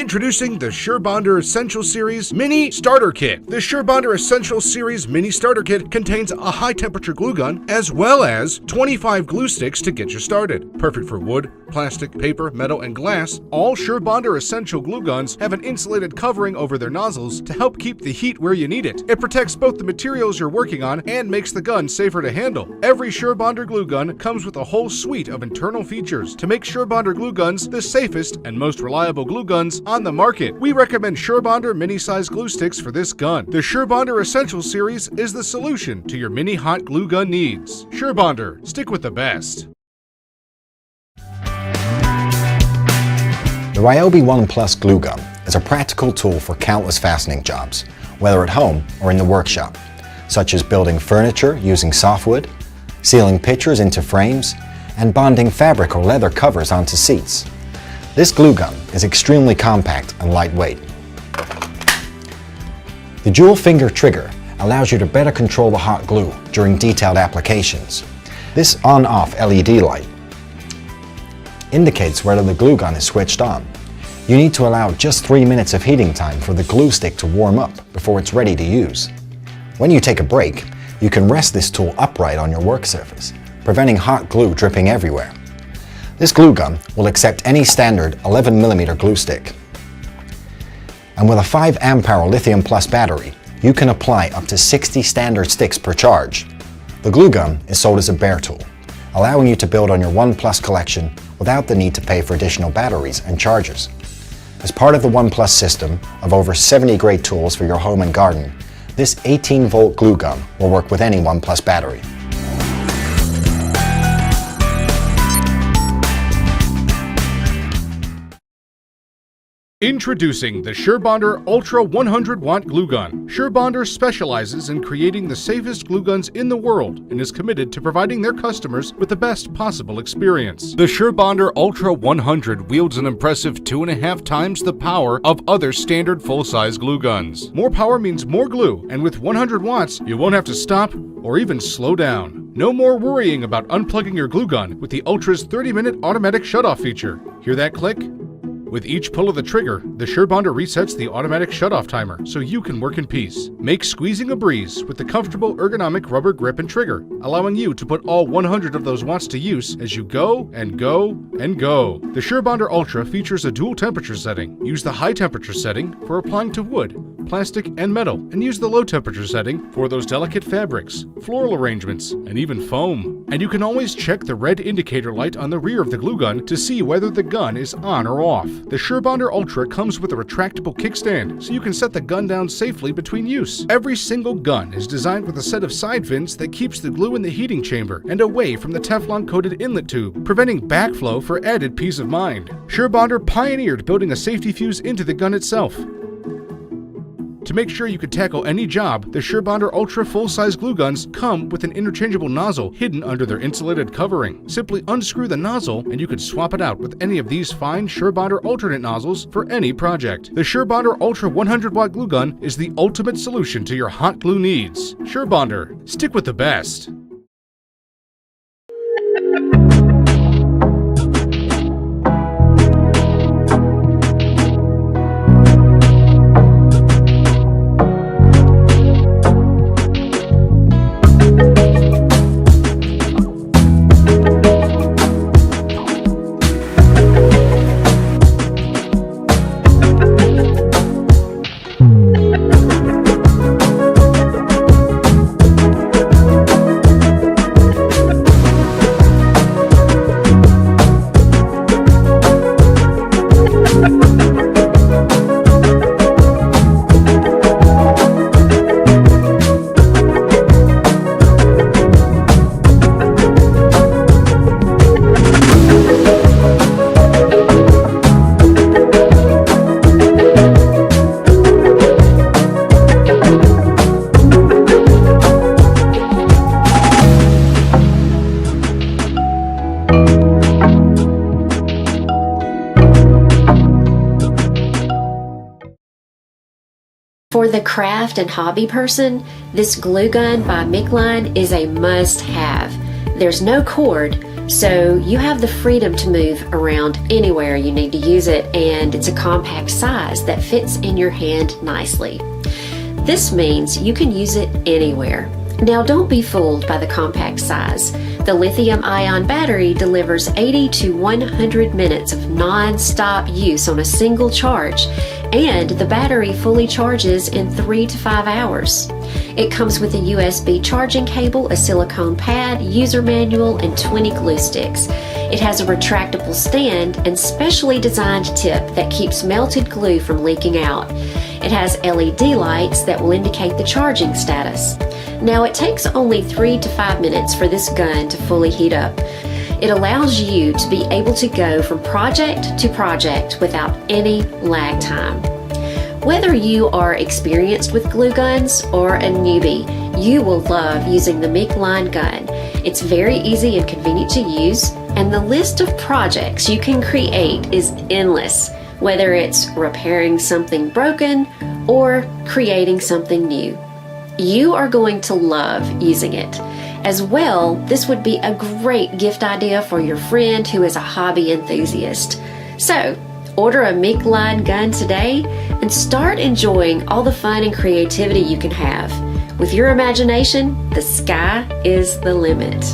Introducing the Surebonder Essential Series Mini Starter Kit. The Surebonder Essential Series Mini Starter Kit contains a high-temperature glue gun as well as 25 glue sticks to get you started. Perfect for wood, plastic, paper, metal, and glass, all Surebonder Essential glue guns have an insulated covering over their nozzles to help keep the heat where you need it. It protects both the materials you're working on and makes the gun safer to handle. Every Surebonder glue gun comes with a whole suite of internal features to make Surebonder glue guns the safest and most reliable glue guns on the market. We recommend Surebonder mini-size glue sticks for this gun. The Surebonder Essential Series is the solution to your mini hot glue gun needs. Surebonder, stick with the best. The Ryobi One Plus glue gun is a practical tool for countless fastening jobs, whether at home or in the workshop, such as building furniture using softwood, sealing pictures into frames, and bonding fabric or leather covers onto seats. This glue gun is extremely compact and lightweight. The dual finger trigger allows you to better control the hot glue during detailed applications. This on-off LED light indicates whether the glue gun is switched on. You need to allow just 3 minutes of heating time for the glue stick to warm up before it's ready to use. When you take a break, you can rest this tool upright on your work surface, preventing hot glue dripping everywhere. This glue gun will accept any standard 11mm glue stick. And with a 5 amp-hour Lithium Plus battery, you can apply up to 60 standard sticks per charge. The glue gun is sold as a bare tool, allowing you to build on your One Plus collection without the need to pay for additional batteries and chargers. As part of the One Plus system of over 70 great tools for your home and garden, this 18-volt glue gun will work with any One Plus battery. Introducing the Surebonder Ultra 100-Watt Glue Gun. Surebonder specializes in creating the safest glue guns in the world and is committed to providing their customers with the best possible experience. The Surebonder Ultra 100 wields an impressive 2.5 times the power of other standard full-size glue guns. More power means more glue, and with 100 watts, you won't have to stop or even slow down. No more worrying about unplugging your glue gun with the Ultra's 30-minute automatic shutoff feature. Hear that click? With each pull of the trigger, the Surebonder resets the automatic shutoff timer so you can work in peace. Make squeezing a breeze with the comfortable ergonomic rubber grip and trigger, allowing you to put all 100 of those watts to use as you go and go and go. The Surebonder Ultra features a dual temperature setting. Use the high temperature setting for applying to wood, plastic, and metal, and use the low temperature setting for those delicate fabrics, floral arrangements, and even foam. And you can always check the red indicator light on the rear of the glue gun to see whether the gun is on or off. The Surebonder Ultra comes with a retractable kickstand, so you can set the gun down safely between use. Every single gun is designed with a set of side vents that keeps the glue in the heating chamber and away from the Teflon-coated inlet tube, preventing backflow for added peace of mind. Surebonder pioneered building a safety fuse into the gun itself. To make sure you can tackle any job, the Surebonder Ultra full-size glue guns come with an interchangeable nozzle hidden under their insulated covering. Simply unscrew the nozzle and you can swap it out with any of these fine Surebonder alternate nozzles for any project. The Surebonder Ultra 100-Watt glue gun is the ultimate solution to your hot glue needs. Surebonder, stick with the best. For the craft and hobby person, this glue gun by MIQLINE is a must-have. There's no cord, So you have the freedom to move around anywhere you need to use it, and it's a compact size that fits in your hand nicely. This means you can use it anywhere. Now, don't be fooled by the compact size. The lithium-ion battery delivers 80 to 100 minutes of non-stop use on a single charge, and the battery fully charges in 3 to 5 hours. It comes with a USB charging cable, a silicone pad, user manual, and 20 glue sticks. It has a retractable stand and specially designed tip that keeps melted glue from leaking out. It has LED lights that will indicate the charging status. Now, it takes only 3 to 5 minutes for this gun to fully heat up. It allows you to be able to go from project to project without any lag time. Whether you are experienced with glue guns or a newbie, you will love using the MIQLINE gun. It's very easy and convenient to use, and the list of projects you can create is endless, whether it's repairing something broken or creating something new. You are going to love using it. As well, this would be a great gift idea for your friend who is a hobby enthusiast. So, order a MIQLINE gun today and start enjoying all the fun and creativity you can have. With your imagination, the sky is the limit.